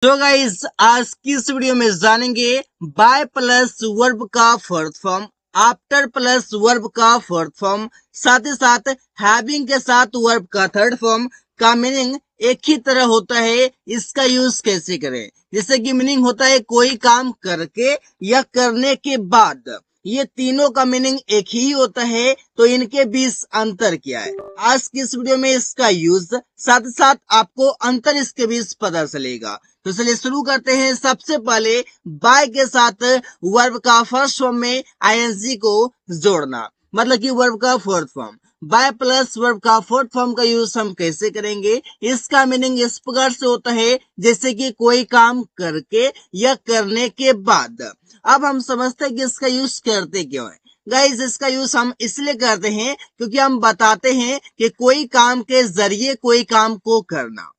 तो गाइस आज की इस वीडियो में जानेंगे बाय प्लस वर्ब का fourth form, after plus verb का फोर्थ फॉर्म, साथ ही साथ हैविंग के साथ वर्ब का थर्ड फॉर्म का मीनिंग एक ही तरह होता है, इसका यूज कैसे करें। जैसे कि मीनिंग होता है कोई काम करके या करने के बाद, ये तीनों का मीनिंग एक ही होता है, तो इनके बीच अंतर क्या है आज की इस वीडियो में इसका यूज, साथ ही साथ आपको अंतर इसके बीच पता चलेगा। तो चलिए शुरू करते हैं। सबसे पहले बाय के साथ वर्ब का फर्स्ट फॉर्म में आईएनजी को जोड़ना, मतलब कि वर्ब का fourth form. By plus verb का फोर्थ फॉर्म का यूज हम कैसे करेंगे, इसका मीनिंग इस प्रकार से होता है जैसे कि कोई काम करके या करने के बाद। अब हम समझते हैं कि इसका यूज करते क्यों है। गाइस इसका यूज हम इसलिए करते हैं क्योंकि हम बताते हैं कि कोई काम के जरिए कोई काम को करना,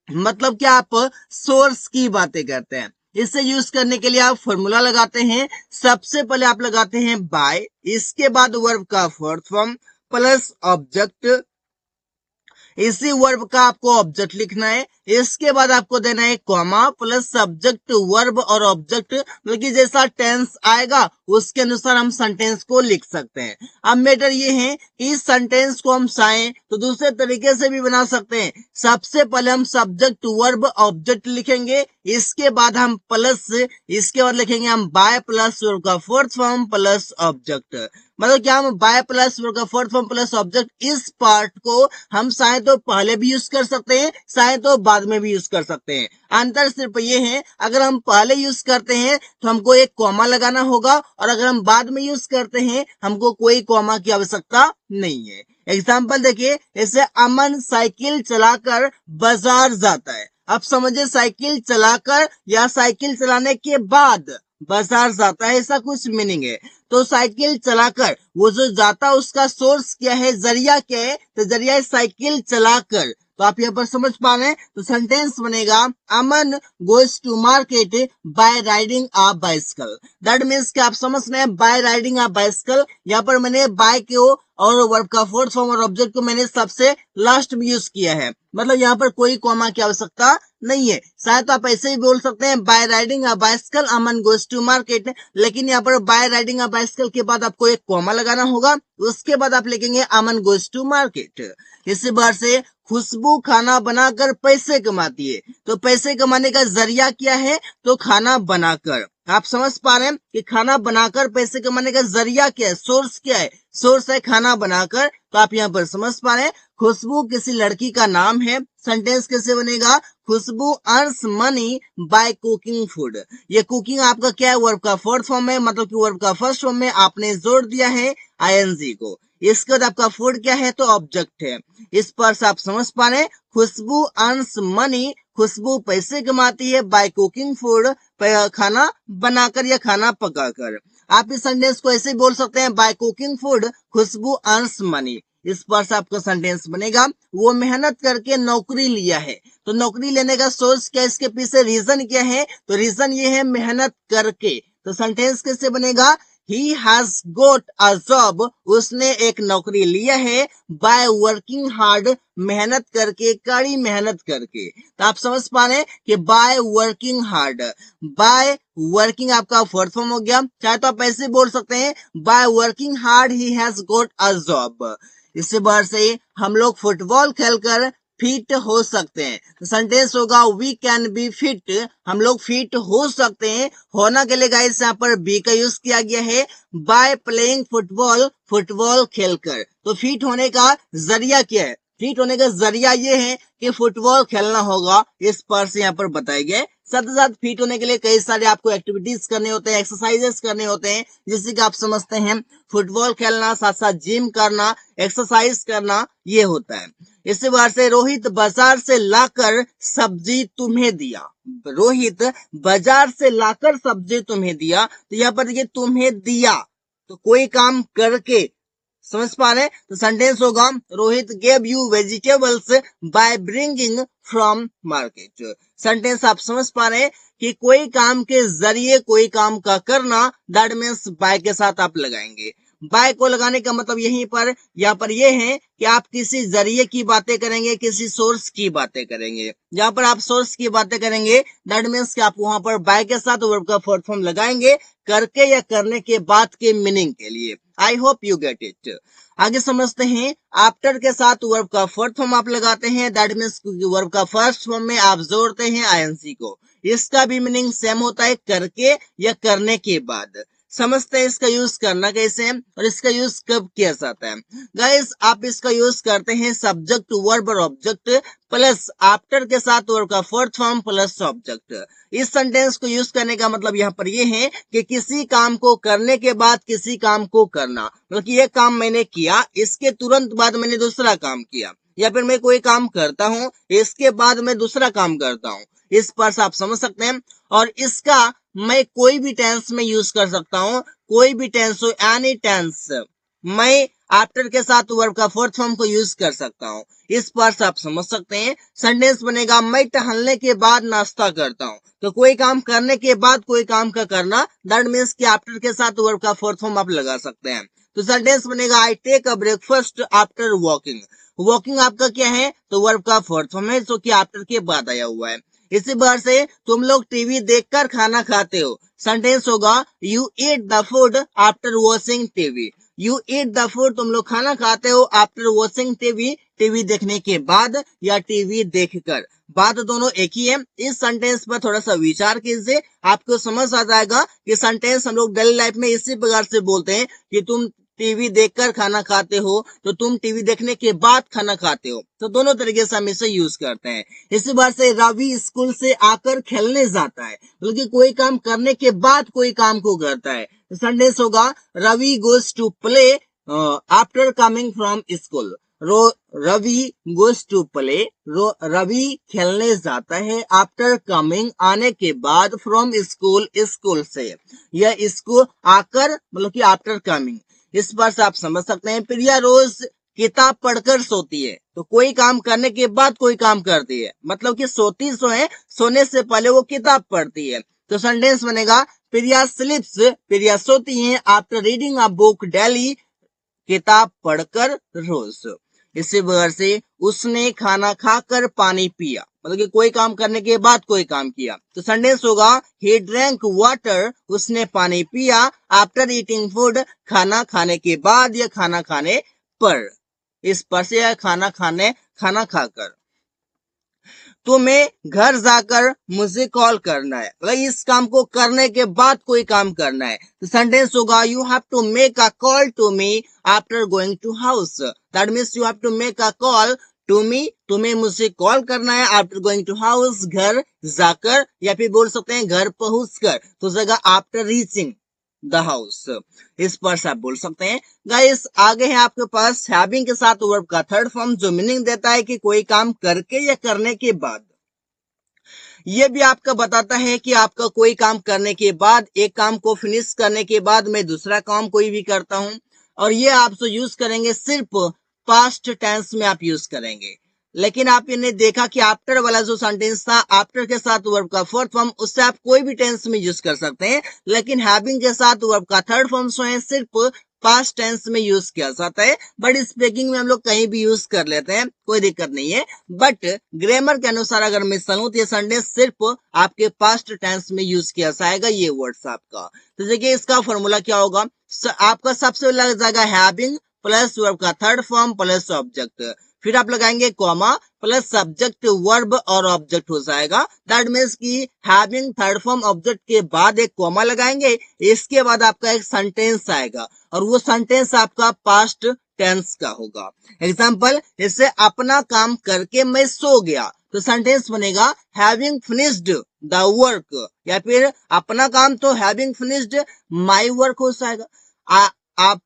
मतलब कि आप सोर्स की बातें करते हैं। इसे यूज करने के लिए आप फॉर्मूला लगाते हैं। सबसे पहले आप लगाते हैं बाय, इसके बाद वर्ब का फोर्थ फॉर्म प्लस ऑब्जेक्ट, इसी वर्ब का आपको ऑब्जेक्ट लिखना है। इसके बाद आपको देना है कॉमा प्लस सब्जेक्ट वर्ब और ऑब्जेक्ट, मतलब कि जैसा टेंस आएगा उसके अनुसार हम सेंटेंस को लिख सकते हैं। अब मैटर ये है कि इस सेंटेंस को हम चाहें तो दूसरे तरीके से भी बना सकते हैं। सबसे पहले हम सब्जेक्ट वर्ब ऑब्जेक्ट लिखेंगे, इसके बाद हम प्लस, इसके बाद लिखेंगे हम बाय प्लस वर्ब का फोर्थ फॉर्म प्लस ऑब्जेक्ट, मतलब क्या हम बाय प्लस वर्ब का फोर्थ फॉर्म प्लस ऑब्जेक्ट, इस पार्ट को हम चाहे तो पहले भी यूज कर सकते हैं, चाहे तो बाद में भी यूज कर सकते हैं। अंतर सिर्फ ये है, अगर हम पहले यूज करते हैं तो हमको एक कॉमा लगाना होगा, और अगर हम बाद में यूज करते हैं हमको कोई कॉमा की आवश्यकता नहीं है। एग्जाम्पल देखिए, जैसे अमन साइकिल चलाकर बाजार जाता है। अब समझे, साइकिल चलाकर या साइकिल चलाने के बाद बाजार जाता है, ऐसा कुछ मीनिंग है। तो साइकिल चलाकर वो जो जाता है उसका सोर्स क्या है, जरिया क्या है, तो जरिया है साइकिल चलाकर। तो आप यहाँ पर समझ पा रहे हैं। तो सेंटेंस बनेगा Aman goes to market by riding a bicycle. That means कि आप समझ रहे हैं बाय राइडिंग अ बाइसिकल, यहाँ पर मैंने बाय को और वर्ब का फोर्थ फॉर्म और ऑब्जेक्ट को मैंने सबसे लास्ट में यूज किया है, मतलब यहाँ पर कोई कॉमा की आवश्यकता नहीं है। शायद तो आप ऐसे ही बोल सकते हैं by riding a bicycle Aman goes to market, लेकिन यहाँ पर बाय राइडिंग अ बाइसिकल के बाद आपको एक कॉमा लगाना होगा, उसके बाद आप लिखेंगे अमन गोज टू मार्केट। इसी बार से खुशबू खाना बनाकर पैसे कमाती है, तो पैसे कमाने का जरिया क्या है, तो खाना बनाकर। आप समझ पा रहे हैं कि खाना बनाकर पैसे कमाने का जरिया क्या है, सोर्स क्या है, सोर्स है खाना बनाकर। तो आप यहाँ पर समझ पा रहे हैं खुशबू किसी लड़की का नाम है। सेंटेंस कैसे बनेगा, Khushboo earns money by cooking food. ये कुकिंग आपका क्या है, वर्ब का फोर्थ फॉर्म है, मतलब कि वर्ब का फर्स्ट फॉर्म में आपने जोड़ दिया है आईएनजी को। इसके बाद आपका फूड क्या है, तो ऑब्जेक्ट है। इस पर से आप समझ पा रहे हैं खुशबू अर्न्स मनी, खुशबू पैसे कमाती है बाय कुकिंग फूड, खाना बनाकर या खाना पकाकर। आप इस सेंटेंस को ऐसे बोल सकते हैं बाय कुकिंग फूड खुशबू अर्न्स मनी। इस पर से आपका सेंटेंस बनेगा वो मेहनत करके नौकरी लिया है। तो नौकरी लेने का सोर्स क्या, इसके पीछे रीजन क्या है, तो रीजन ये है मेहनत करके। तो सेंटेंस कैसे बनेगा, He has got a job, उसने एक नौकरी लिया है by working hard, मेहनत करके, कड़ी मेहनत करके। तो आप समझ पा रहे हैं कि by working hard, by working आपका फोर्थ फॉर्म हो गया। चाहे तो आप ऐसे बोल सकते हैं by working hard he has got a job। इससे बाहर से हम लोग फुटबॉल खेलकर फिट हो सकते हैं। तो सेंटेंस होगा वी कैन बी फिट, हम लोग फिट हो सकते हैं। होना के लिए गाइस यहाँ पर बी का यूज किया गया है बाय प्लेइंग फुटबॉल, फुटबॉल खेलकर। तो फिट होने का जरिया क्या है, फिट होने का जरिया ये है कि फुटबॉल खेलना होगा, इस पर से यहाँ पर बताए गए। साथ ही साथ फिट होने के लिए कई सारे आपको एक्टिविटीज करने होते हैं, एक्सरसाइजेस करने होते हैं, जिससे कि आप समझते हैं फुटबॉल खेलना, साथ साथ जिम करना, एक्सरसाइज करना, ये होता है। इसी बार से रोहित बाजार से लाकर सब्जी तुम्हें दिया, रोहित बाजार से लाकर सब्जी तुम्हें दिया। तो यहाँ पर देखिए तुम्हें दिया, तो कोई काम करके, समझ पा रहे हैं। तो सेंटेंस होगा Rohit gave you vegetables by bringing from market. Sentence आप समझ पा रहे हैं कि कोई काम के जरिए कोई काम का करना, दैट मीन्स बाय के साथ आप लगाएंगे। बाय को लगाने का मतलब यहाँ पर ये है कि आप किसी जरिए की बातें करेंगे, किसी सोर्स की बातें करेंगे। जहां पर आप सोर्स की बातें करेंगे दैट मीन्स कि आप वहां पर बाय के साथ वर्ब का फोर्थ फॉर्म लगाएंगे करके या करने के बाद के मीनिंग के लिए। I hope you get it. आगे समझते हैं, आफ्टर के साथ वर्ब का फोर्थ फॉर्म आप लगाते हैं दैट मीन्स वर्ब का फर्स्ट फॉर्म में आप जोड़ते हैं आईएनसी को। इसका भी मीनिंग सेम होता है, करके या करने के बाद। समझते हैं इसका यूज करना कैसे है और इसका यूज कब किया जाता है। गाइस आप इसका यूज करते हैं सब्जेक्ट वर्ब और ऑब्जेक्ट प्लस आफ्टर के साथ वर्ब का फोर्थ फॉर्म प्लस ऑब्जेक्ट। इस सेंटेंस को यूज करने का मतलब यहाँ पर ये है कि किसी काम को करने के बाद किसी काम को करना, मतलब कि ये काम मैंने किया, इसके तुरंत बाद मैंने दूसरा काम किया, या फिर मैं कोई काम करता हूँ इसके बाद मैं दूसरा काम करता हूँ। इस पर से आप समझ सकते हैं। और इसका मैं कोई भी टेंस में यूज कर सकता हूँ, कोई भी टेंस हो, एनी टेंस मैं आफ्टर के साथ वर्ब का फोर्थ फॉर्म को यूज कर सकता हूँ। इस पर से आप समझ सकते हैं। सेंटेंस बनेगा मैं टहलने के बाद नाश्ता करता हूँ। तो कोई काम करने के बाद कोई काम का करना दैट मीन्स कि आफ्टर के साथ वर्ब का फोर्थ फॉर्म आप लगा सकते हैं। तो सेंटेंस बनेगा I take a breakfast after walking. Walking आपका क्या है, तो वर्ब का फोर्थ फॉर्म है जो कि आफ्टर के बाद आया हुआ है। इसी बार से तुम लोग टीवी देखकर खाना खाते हो। सेंटेंस होगा you eat the food after watching TV. You eat the food, तुम लोग खाना खाते हो आफ्टर वॉचिंग टीवी, टीवी देखने के बाद या टीवी देखकर। बात दोनों एक ही है। इस सेंटेंस पर थोड़ा सा विचार कीजिए, आपको समझ आ जाएगा कि सेंटेंस हम लोग डेली लाइफ में इसी प्रकार से बोलते हैं कि तुम टीवी देखकर खाना खाते हो, तो तुम टीवी देखने के बाद खाना खाते हो। तो दोनों तरीके से हम इसे यूज करते हैं। इसी बार से रवि स्कूल से आकर खेलने जाता है, बल्कि कोई काम करने के बाद कोई काम को करता है। सेंटेंस होगा Ravi goes to play after coming from school. Ravi goes to play, Ravi खेलने जाता है आफ्टर कमिंग आने के बाद, फ्रॉम स्कूल स्कूल से, या स्कूल आकर मतलब कि आफ्टर कमिंग। इस पर से आप समझ सकते हैं। प्रिया रोज किताब पढ़कर सोती है, तो कोई काम करने के बाद कोई काम करती है, मतलब कि सोती सो है, सोने से पहले वो किताब पढ़ती है। तो सेंटेंस बनेगा प्रिया स्लीप्स, प्रिया सोती है after reading a book daily, किताब पढ़कर रोज। इसी वजह से उसने खाना खाकर पानी पिया, मतलब कि कोई काम करने के बाद कोई काम किया। तो सेंटेंस होगा ही ड्रैंक वाटर, उसने पानी पिया आफ्टर ईटिंग फूड, खाना खाने के बाद या खाना खाने पर। इस पर से खाना खाकर। तुम्हें घर जाकर मुझे कॉल करना है, मतलब इस काम को करने के बाद कोई काम करना है। तो सेंटेंस होगा you have to make a call to me after going to house. That means you have to make a call to me, तुम्हें मुझसे कॉल करना है आफ्टर गोइंग टू हाउस, घर जाकर, या फिर बोल सकते हैं घर पहुंचकर। तो जगह आफ्टर रीचिंग द हाउस। इस पर से आप बोल सकते हैं। गाइस आगे है आपके पास हैविंग के साथ वर्ब का थर्ड फॉर्म, जो मीनिंग देता है कि कोई काम करके या करने के बाद। ये भी आपका बताता है कि आपका कोई काम करने के बाद, एक काम को फिनिश करने के बाद मैं दूसरा काम कोई भी करता हूं। और ये आप जो यूज करेंगे सिर्फ पास्ट टेंस में आप यूज करेंगे। लेकिन आप इन्हें देखा कि आफ्टर वाला जो सेंटेंस था, आफ्टर के साथ वर्ब का फोर्थ फॉर्म, उससे आप कोई भी टेंस में यूज कर सकते हैं। लेकिन हैविंग के साथ वर्ब का थर्ड फॉर्म जो है सिर्फ पास्ट टेंस में यूज किया जाता है। बट स्पीकिंग में हम लोग कहीं भी यूज कर लेते हैं, कोई दिक्कत नहीं है। बट ग्रामर के अनुसार अगर मैं चलूं तो ये सेंटेंस सिर्फ आपके पास्ट टेंस में यूज किया जाएगा, ये वर्ड्स आपका। तो देखिए इसका फॉर्मूला क्या होगा, आपका सबसे लग जाएगा हैविंग प्लस वर्ब का थर्ड फॉर्म प्लस ऑब्जेक्ट, फिर आप लगाएंगे कॉमा प्लस सब्जेक्ट वर्ब और ऑब्जेक्ट हो जाएगा। दैट मीन्स कि हैविंग थर्ड फॉर्म ऑब्जेक्ट के बाद एक कॉमा लगाएंगे, इसके बाद आपका एक सेंटेंस आएगा और वो सेंटेंस आपका पास्ट टेंस का होगा। एग्जाम्पल, जैसे अपना काम करके मैं सो गया, तो सेंटेंस बनेगा हैविंग फिनिश्ड द वर्क, या फिर अपना काम तो हैविंग फिनिश्ड माई वर्क हो जाएगा। आप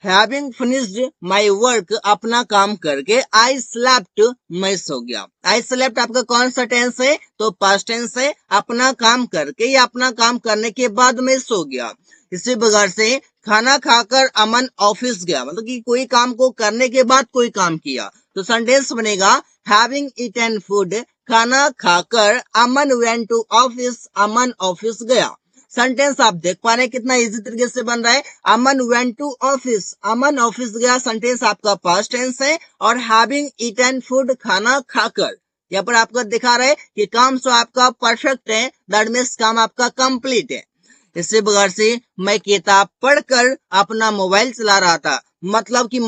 हैविंग फिनिश्ड माई वर्क, अपना काम करके, आई स्लेप्ट, मैं सो गया। आई स्लेप्ट आपका कौन सा टेंस है, तो पास्ट टेंस है। अपना काम करके या अपना काम करने के बाद मैं सो गया। इसी प्रकार से खाना खाकर अमन ऑफिस गया, मतलब कि कोई काम को करने के बाद कोई काम किया। तो सेंटेंस बनेगा हैविंग ईटन फूड, खाना खाकर Aman went to office, Aman office गया। सेंटेंस आप देख पा रहे हैं कितना इजी तरीके से बन रहा है। Aman went to office, Aman office गया, सेंटेंस आपका पास्ट टेंस है। और हैविंग ईटन फूड, खाना खाकर, यहाँ पर आपको दिखा रहा है कि काम तो आपका परफेक्ट है, दैट मीन्स काम आपका कंप्लीट है। इसी प्रकार से मैं किताब पढ़कर अपना मोबाइल चला रहा था, मतलब कि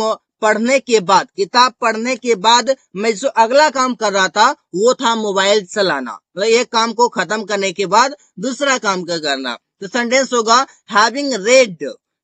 पढ़ने के बाद, किताब पढ़ने के बाद मैं जो अगला काम कर रहा था वो था मोबाइल चलाना, मतलब एक काम को खत्म करने के बाद दूसरा काम का करना। तो सेंटेंस होगा हैविंग रेड,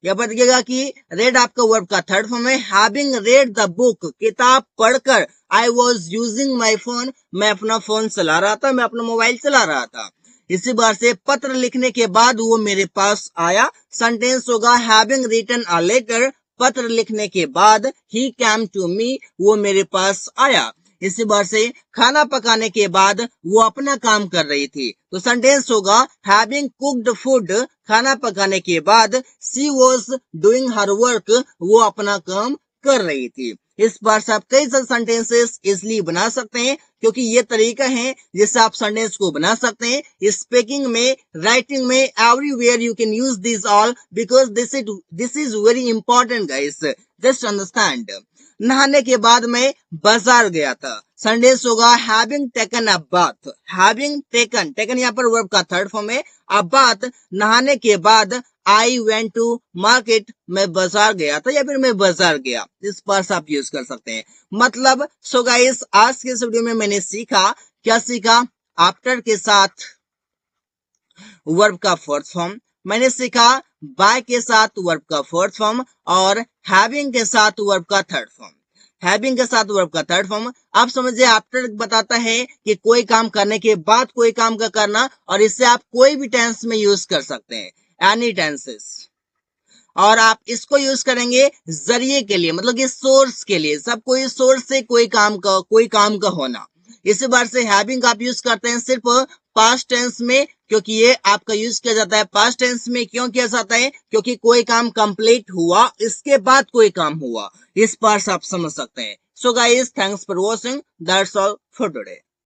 यहाँ पर देखिएगा कि रेड आपका वर्ब का थर्ड फॉर्म है। हैविंग रेड द बुक, किताब पढ़कर, I was using my phone, मैं अपना फोन चला रहा था, मैं अपना मोबाइल चला रहा था। इसी बार से पत्र लिखने के बाद वो मेरे पास आया, सेंटेंस होगा हैविंग रिटन अ लेटर, पत्र लिखने के बाद ही कैम टू मी, वो मेरे पास आया। इसी बार से खाना पकाने के बाद वो अपना काम कर रही थी, तो सेंटेंस होगा हैविंग कुक्ड फूड, खाना पकाने के बाद she was doing her work, वो अपना काम कर रही थी। इस बार से आप कई सारे सेंटेंसेस इजिली बना सकते हैं, क्योंकि ये तरीका है जिससे आप सेंटेंस को बना सकते हैं। स्पीकिंग में, राइटिंग में, everywhere you can use this all because this is very important guys, just understand. नहाने के बाद मैं बाजार गया था, सेंटेंस होगा having taken a bath, having taken, taken यहाँ पर वर्ब का थर्ड फॉर्म है, अ बाथ नहाने के बाद, आई वेंट टू मार्केट, मैं बाजार गया था या फिर मैं बाजार गया, इस पर आप यूज कर सकते हैं। मतलब सो गाइस आज के इस वीडियो में मैंने सीखा, क्या सीखा? आफ्टर के साथ वर्ब का फोर्थ फॉर्म, मैंने सीखा बाय के साथ वर्ब का फोर्थ फॉर्म, और हैविंग के साथ वर्ब का थर्ड फॉर्म, हैविंग के साथ वर्ब का थर्ड फॉर्म। आप समझिए आफ्टर बताता है कि कोई काम करने के बाद कोई काम का करना, और इससे आप कोई भी टेंस में यूज कर सकते हैं, एनी टेंसेस। और आप इसको यूज करेंगे जरिए के लिए, मतलब कि सोर्स के लिए, सब कोई सोर्स से कोई काम का होना। इसी बार से हैविंग आप यूज करते हैं सिर्फ पास्ट टेंस में, क्योंकि ये आपका यूज किया जाता है पास्ट टेंस में। क्यों किया जाता है? क्योंकि कोई काम कंप्लीट हुआ, इसके बाद कोई काम हुआ, इस बार से आप समझ सकते हैं। So guys thanks for watching, that's all for today.